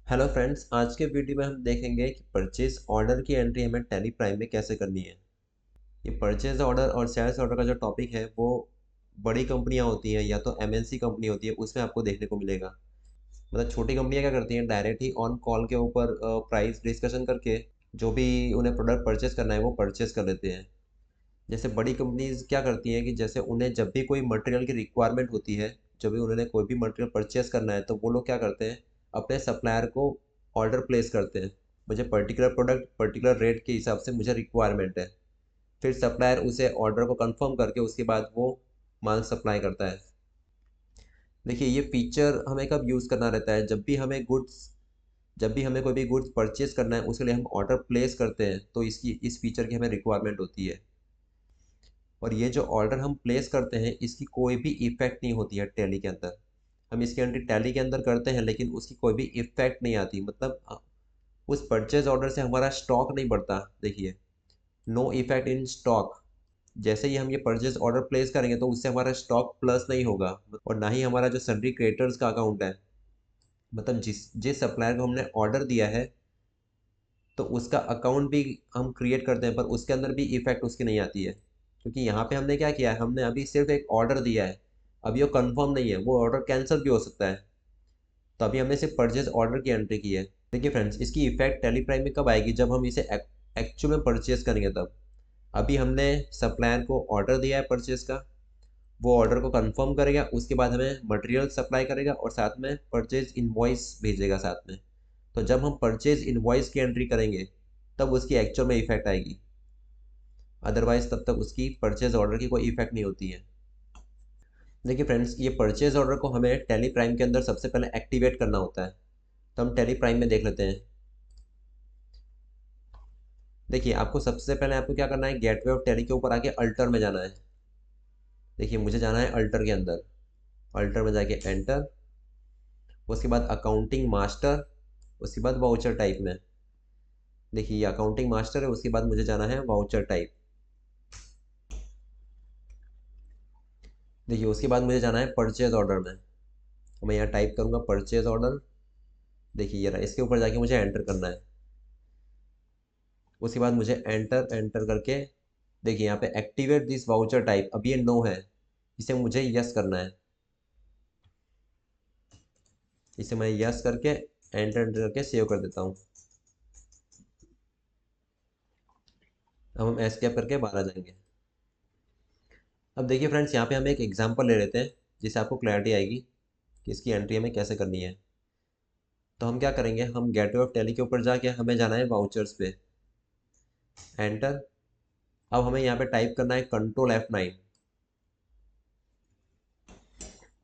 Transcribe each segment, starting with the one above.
Hello friends, आज के video में हम देखेंगे कि परचेज ऑर्डर की एंट्री हमें टैली प्राइम में कैसे करनी है। ये परचेज ऑर्डर और सेल्स ऑर्डर का जो टॉपिक है वो बड़ी कंपनियां होती हैं या तो एमएनसी कंपनी होती है, उसमें आपको देखने को मिलेगा। मतलब छोटी कंपनियां क्या करती हैं, डायरेक्ट ही ऑन कॉल के ऊपर प्राइस डिस्कशन करके जो भी उन्हें प्रोडक्ट परचेज करना है वो परचेज कर लेते हैं। जैसे बड़ी कंपनीज क्या करती हैं कि जैसे उन्हें जब भी कोई मटेरियल की रिक्वायरमेंट होती है, जब भी उन्होंने कोई भी मटेरियल परचेस करना है, तो वो लोग क्या करते हैं, अपने सप्लायर को ऑर्डर प्लेस करते हैं। मुझे पर्टिकुलर प्रोडक्ट पर्टिकुलर रेट के हिसाब से मुझे रिक्वायरमेंट है। फिर सप्लायर उसे ऑर्डर को कंफर्म करके उसके बाद वो माल सप्लाई करता है। देखिए, ये फीचर हमें कब यूज़ करना रहता है, जब भी हमें कोई भी गुड्स परचेज करना है उसके लिए हम ऑर्डर प्लेस करते हैं, तो इस फीचर की हमें रिक्वायरमेंट होती है। और ये जो ऑर्डर हम प्लेस करते हैं इसकी कोई भी इफेक्ट नहीं होती है टैली के अंदर। हम इसकी एंट्री टैली के अंदर करते हैं लेकिन उसकी कोई भी इफेक्ट नहीं आती। मतलब उस परचेज ऑर्डर से हमारा स्टॉक नहीं बढ़ता। देखिए, नो इफेक्ट इन स्टॉक। जैसे ही हम ये परचेज ऑर्डर प्लेस करेंगे तो उससे हमारा स्टॉक प्लस नहीं होगा, और ना ही हमारा जो सन्ड्री क्रेडिटर्स का अकाउंट है, मतलब जिस जिस सप्लायर को हमने ऑर्डर दिया है, तो उसका अकाउंट भी हम क्रिएट करते हैं पर उसके अंदर भी इफेक्ट उसकी नहीं आती है। क्योंकि यहाँ पे हमने क्या किया है, हमने अभी सिर्फ एक ऑर्डर दिया है। अभी वो कंफर्म नहीं है, वो ऑर्डर कैंसिल भी हो सकता है। तो अभी हमने सिर्फ परचेज ऑर्डर की एंट्री की है। देखिए फ्रेंड्स, इसकी इफेक्ट टेली प्राइम में कब आएगी, जब हम इसे एक्चुअल में परचेज करेंगे तब। अभी हमने सप्लायर को ऑर्डर दिया है परचेज का, वो ऑर्डर को कंफर्म करेगा, उसके बाद हमें मटेरियल सप्लाई करेगा और साथ में परचेज इनवॉइस भेजेगा साथ में। तो जब हम परचेज इनवॉइस की एंट्री करेंगे तब उसकी एक्चुअल में इफेक्ट आएगी। अदरवाइज तब तक उसकी परचेज ऑर्डर की कोई इफेक्ट नहीं होती है। देखिए फ्रेंड्स, ये परचेज ऑर्डर को हमें टैली प्राइम के अंदर सबसे पहले एक्टिवेट करना होता है। तो हम टैली प्राइम में देख लेते हैं। देखिए, आपको सबसे पहले आपको क्या करना है, गेटवे ऑफ टैली के ऊपर आके अल्टर में जाना है। देखिए, मुझे जाना है अल्टर के अंदर। अल्टर में जाके एंटर, उसके बाद अकाउंटिंग मास्टर, उसके बाद वाउचर टाइप में। देखिए, ये अकाउंटिंग मास्टर है, उसके बाद मुझे जाना है वाउचर टाइप। देखिए, उसके बाद मुझे जाना है परचेज ऑर्डर में। तो मैं यहाँ टाइप करूँगा परचेज ऑर्डर। देखिए, ये रहा, इसके ऊपर जाके मुझे एंटर करना है। उसके बाद मुझे एंटर एंटर करके, देखिए यहाँ पे एक्टिवेट दिस वाउचर टाइप, अब ये नो है, इसे मुझे यस करना है। इसे मैं यस करके एंटर एंटर करके सेव कर देता हूँ। अब हम एस्केप करके बाहर आ जाएंगे। अब देखिए फ्रेंड्स, यहाँ पे हम एक एग्जांपल ले लेते हैं जिससे आपको क्लैरिटी आएगी कि इसकी एंट्री हमें कैसे करनी है। तो हम क्या करेंगे, हम गेटवे ऑफ टैली के ऊपर जाके हमें जाना है वाउचर्स पे। एंटर। अब हमें यहाँ पे टाइप करना है कंट्रोल F9।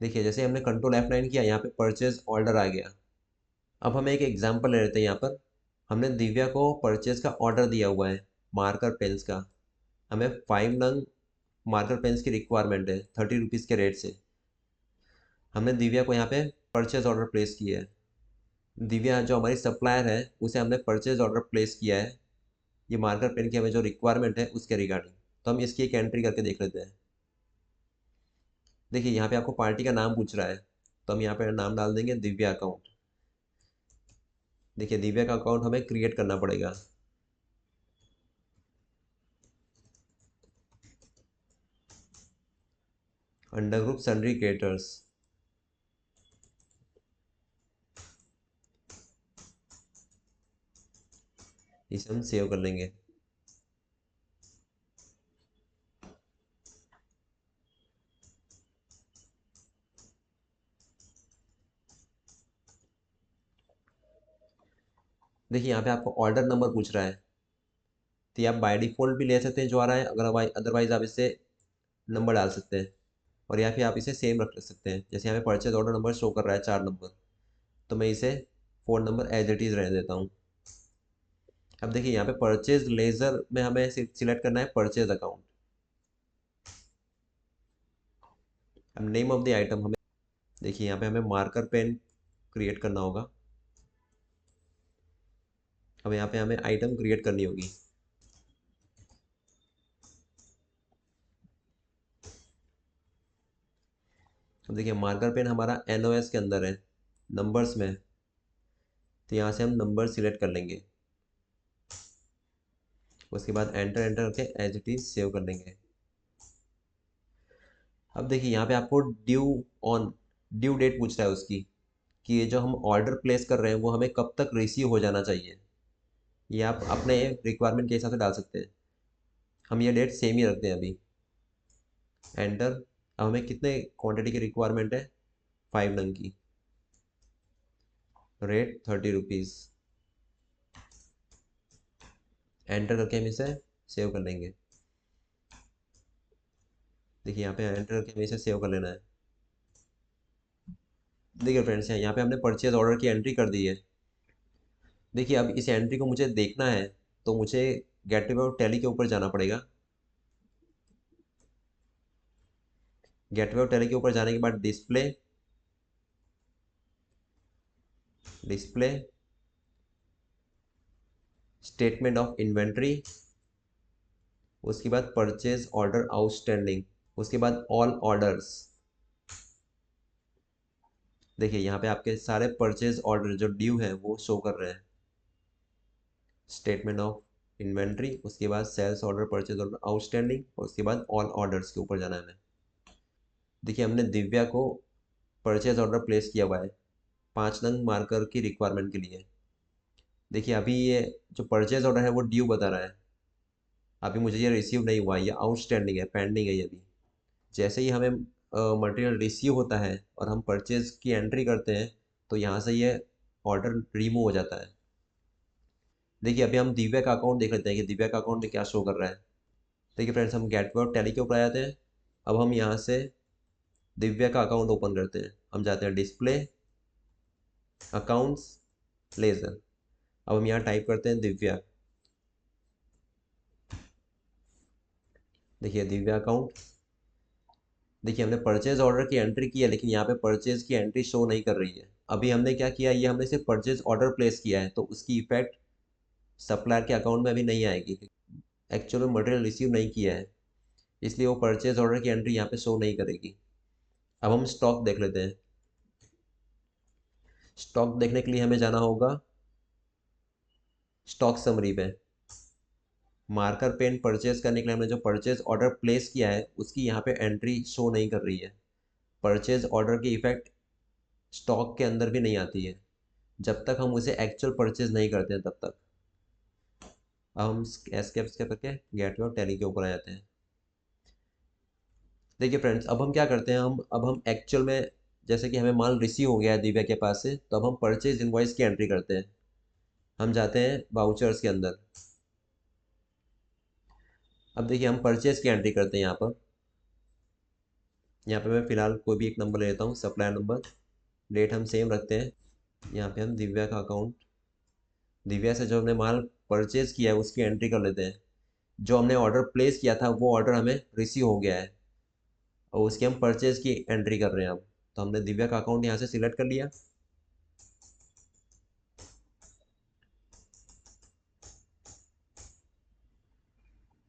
देखिए, जैसे हमने कंट्रोल F9 किया, यहाँ पे परचेज ऑर्डर आ गया। अब हम एक एग्जांपल ले लेते हैं। यहाँ पर हमने दिव्या को परचेज का ऑर्डर दिया हुआ है मार्कर पेन्स का। हमें 5 नंग मार्कर पेन्स की रिक्वायरमेंट है 30 रुपीज़ के रेट से। हमने दिव्या को यहाँ पे परचेज ऑर्डर प्लेस किया है। दिव्या जो हमारी सप्लायर है, उसे हमने परचेज ऑर्डर प्लेस किया है ये मार्कर पेन की हमें जो रिक्वायरमेंट है उसके रिगार्डिंग। तो हम इसकी एक एंट्री करके देख लेते हैं। देखिए, यहाँ पे आपको पार्टी का नाम पूछ रहा है, तो हम यहाँ पे नाम डाल देंगे दिव्या अकाउंट। देखिए, दिव्या का अकाउंट हमें क्रिएट करना पड़ेगा। Under group sundry creators. इसे हम सेव कर लेंगे। देखिए, यहाँ पे आपको ऑर्डर नंबर पूछ रहा है, तो ये आप बाय डिफॉल्ट भी ले सकते हैं जो आ रहा है, अगर अदरवाइज आप इसे नंबर डाल सकते हैं। और या फिर आप इसे सेम रख सकते हैं। जैसे यहाँ पे परचेज ऑर्डर नंबर शो कर रहा है 4 नंबर, तो मैं इसे 4 नंबर एज इट इज़ रहने देता हूँ। अब देखिए, यहाँ पे परचेज लेजर में हमें सिलेक्ट करना है परचेज अकाउंट। अब नेम ऑफ द आइटम हमें, देखिए यहाँ पे हमें मार्कर पेन क्रिएट करना होगा। अब यहाँ पे हमें आइटम क्रिएट करनी होगी। अब देखिए, मार्कर पेन हमारा NOS के अंदर है, नंबर्स में। तो यहाँ से हम नंबर सिलेक्ट कर लेंगे, उसके बाद एंटर एंटर करके एज इट इज सेव कर लेंगे। अब देखिए यहाँ पे आपको ड्यू डेट पूछ रहा है उसकी, कि ये जो हम ऑर्डर प्लेस कर रहे हैं वो हमें कब तक रिसीव हो जाना चाहिए। ये आप अपने रिक्वायरमेंट के हिसाब से डाल सकते हैं। हम ये डेट सेम ही रखते हैं अभी, एंटर। अब हमें कितने क्वांटिटी की रिक्वायरमेंट है, 5 नंग की, रेट 30 रुपीज़, एंटर करके हम इसे सेव कर लेंगे। देखिए यहाँ पे एंटर करके हमें इसे सेव कर लेना है। देखिए फ्रेंड्स, यहाँ पे हमने परचेज ऑर्डर की एंट्री कर दी है। देखिए अब इस एंट्री को मुझे देखना है, तो मुझे गेटवे ऑफ टैली के ऊपर जाना पड़ेगा। गेटवे ऑफ टैली के ऊपर जाने के बाद डिस्प्ले, स्टेटमेंट ऑफ इन्वेंट्री, उसके बाद परचेज ऑर्डर आउटस्टैंडिंग, उसके बाद ऑल ऑर्डर्स। देखिए यहाँ पे आपके सारे परचेज ऑर्डर जो ड्यू है वो शो कर रहे हैं। स्टेटमेंट ऑफ इन्वेंट्री, उसके बाद sales order, purchase order outstanding, और उसके बाद ऑल ऑर्डर्स के ऊपर जाना है हमें। देखिए हमने दिव्या को परचेज ऑर्डर प्लेस किया हुआ है 5 नंग मार्कर की रिक्वायरमेंट के लिए। देखिए अभी ये जो परचेज ऑर्डर है वो ड्यू बता रहा है, अभी मुझे ये रिसीव नहीं हुआ है, ये आउटस्टैंडिंग है, पेंडिंग है ये अभी। जैसे ही हमें मटेरियल रिसीव होता है और हम परचेज की एंट्री करते हैं, तो यहाँ से ये ऑर्डर रिमूव हो जाता है। देखिए अभी हम दिव्या का अकाउंट देख लेते हैं कि दिव्या का अकाउंट में क्या शो कर रहा है। देखिए फ्रेंड्स, हम गेटवे ऑफ टैली के ऊपर आ जाते हैं। अब हम यहाँ से दिव्या का अकाउंट ओपन करते हैं। हम जाते हैं डिस्प्ले, अकाउंट्स, लेजर। अब हम यहाँ टाइप करते हैं दिव्या। देखिए दिव्या अकाउंट। देखिए हमने परचेज ऑर्डर की एंट्री की है, लेकिन यहाँ पे परचेज की एंट्री शो नहीं कर रही है। अभी हमने क्या किया, ये हमने सिर्फ परचेज ऑर्डर प्लेस किया है, तो उसकी इफेक्ट सप्लायर के अकाउंट में अभी नहीं आएगी। एक्चुअल में मटेरियल रिसीव नहीं किया है, इसलिए वो परचेज ऑर्डर की एंट्री यहाँ पे शो नहीं करेगी। अब हम स्टॉक देख लेते हैं। स्टॉक देखने के लिए हमें जाना होगा स्टॉक समरी पे। मार्कर पेन परचेज करने के लिए हमने जो परचेज ऑर्डर प्लेस किया है उसकी यहाँ पे एंट्री शो नहीं कर रही है। परचेज ऑर्डर की इफेक्ट स्टॉक के अंदर भी नहीं आती है जब तक हम उसे एक्चुअल परचेज नहीं करते हैं, तब तक। अब हम एस्केप करके गेटवे ऑफ टैली के ऊपर आ जाते हैं। देखिए फ्रेंड्स, अब हम क्या करते हैं, अब हम एक्चुअल में, जैसे कि हमें माल रिसीव हो गया है दिव्या के पास से, तो अब हम परचेज इनवॉइस की एंट्री करते हैं। हम जाते हैं वाउचर्स के अंदर। अब देखिए हम परचेज की एंट्री करते हैं यहाँ पर। यहाँ पे मैं फ़िलहाल कोई भी एक नंबर ले लेता हूँ, सप्लायर नंबर। डेट हम सेम रखते हैं। यहाँ पे हम दिव्या का अकाउंट, दिव्या से जो हमने माल परचेज किया है उसकी एंट्री कर लेते हैं। जो हमने ऑर्डर प्लेस किया था वो ऑर्डर हमें रिसीव हो गया है, और उसकी हम परचेज की एंट्री कर रहे हैं अब। तो हमने दिव्या का अकाउंट यहाँ से सिलेक्ट कर लिया।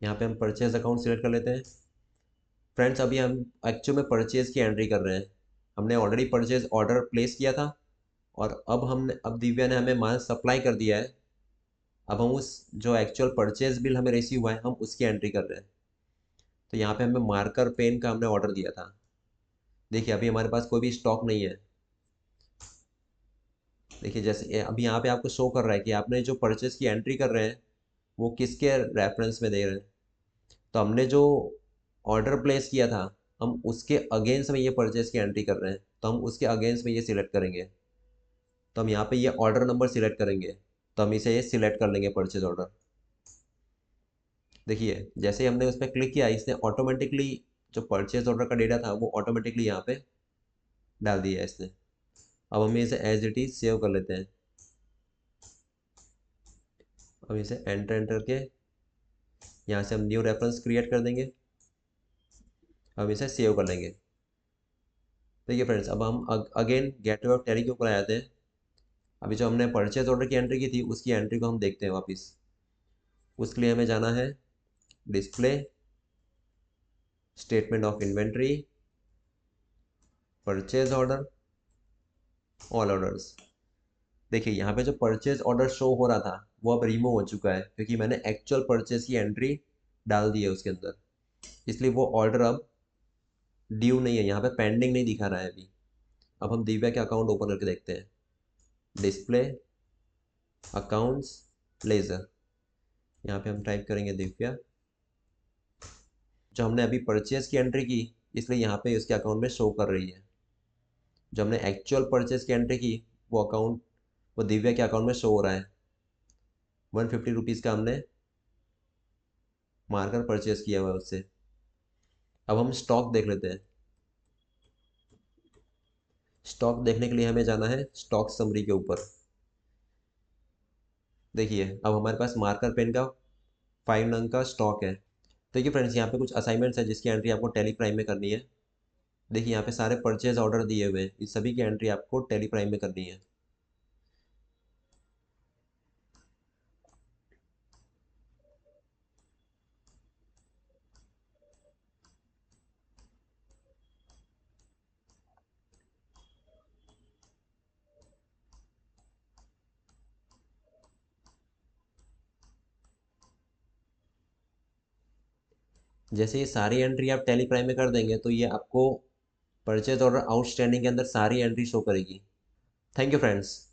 यहाँ पे हम परचेज अकाउंट सिलेक्ट कर लेते हैं। फ्रेंड्स, अभी हम एक्चुअल में परचेज की एंट्री कर रहे हैं। हमने ऑलरेडी परचेज ऑर्डर प्लेस किया था, और अब दिव्या ने हमें माल सप्लाई कर दिया है। अब हम उस जो एक्चुअल परचेज बिल हमें रिसीव हुआ है, हम उसकी एंट्री कर रहे हैं। तो यहाँ पे हमें मार्कर पेन का हमने ऑर्डर दिया था। देखिए अभी हमारे पास कोई भी स्टॉक नहीं है। देखिए जैसे अभी यहाँ पे आपको शो कर रहा है कि आपने जो परचेज की एंट्री कर रहे हैं वो किसके रेफरेंस में दे रहे हैं। तो हमने जो ऑर्डर प्लेस किया था, हम उसके अगेंस्ट में ये परचेज की एंट्री कर रहे हैं, तो हम उसके अगेंस्ट में ये सिलेक्ट करेंगे। तो हम यहाँ पे ये ऑर्डर नंबर सिलेक्ट करेंगे, तो हम इसे ये सिलेक्ट कर लेंगे परचेज ऑर्डर। देखिए जैसे ही हमने उस पर क्लिक किया, इसने ऑटोमेटिकली जो परचेज ऑर्डर का डेटा था वो ऑटोमेटिकली यहाँ पे डाल दिया है इसने। अब हम इसे एज इट इज सेव कर लेते हैं। अब इसे एंटर एंटर के यहाँ से हम न्यू रेफरेंस क्रिएट कर देंगे। हम इसे सेव कर लेंगे। देखिए फ्रेंड्स, अब हम अगेन गेटवे ऑफ टैली के ऊपर आ जाते हैं। अभी जो हमने परचेज ऑर्डर की एंट्री की थी उसकी एंट्री को हम देखते हैं वापस। उसके लिए हमें जाना है display, statement of inventory, purchase order, all orders. देखिए यहाँ पे जो परचेज ऑर्डर शो हो रहा था वो अब रिमूव हो चुका है, क्योंकि मैंने एक्चुअल परचेज की एंट्री डाल दी है उसके अंदर। इसलिए वो ऑर्डर अब ड्यू नहीं है, यहाँ पे पेंडिंग नहीं दिखा रहा है अभी। अब हम दिव्या के अकाउंट ओपन करके देखते हैं। डिस्प्ले, अकाउंट्स, लेज़र, यहाँ पे हम टाइप करेंगे दिव्या। जो हमने अभी परचेज की एंट्री की, इसलिए यहाँ पे उसके अकाउंट में शो कर रही है। जो हमने एक्चुअल परचेज की एंट्री की, वो दिव्या के अकाउंट में शो हो रहा है। 150 रुपीज़ का हमने मार्कर परचेज किया हुआ है उससे। अब हम स्टॉक देख लेते हैं। स्टॉक देखने के लिए हमें जाना है स्टॉक समरी के ऊपर। देखिए अब हमारे पास मार्कर पेन का 5 नंग का स्टॉक है। देखिए फ्रेंड्स, यहाँ पे कुछ असाइनमेंट्स है जिसकी एंट्री आपको टैली प्राइम में करनी है। देखिए यहाँ पे सारे परचेज ऑर्डर दिए हुए हैं, इस सभी की एंट्री आपको टैली प्राइम में करनी है। जैसे ये सारी एंट्री आप टैली प्राइम में कर देंगे तो ये आपको परचेज ऑर्डर आउटस्टैंडिंग के अंदर सारी एंट्री शो करेगी। Thank you friends.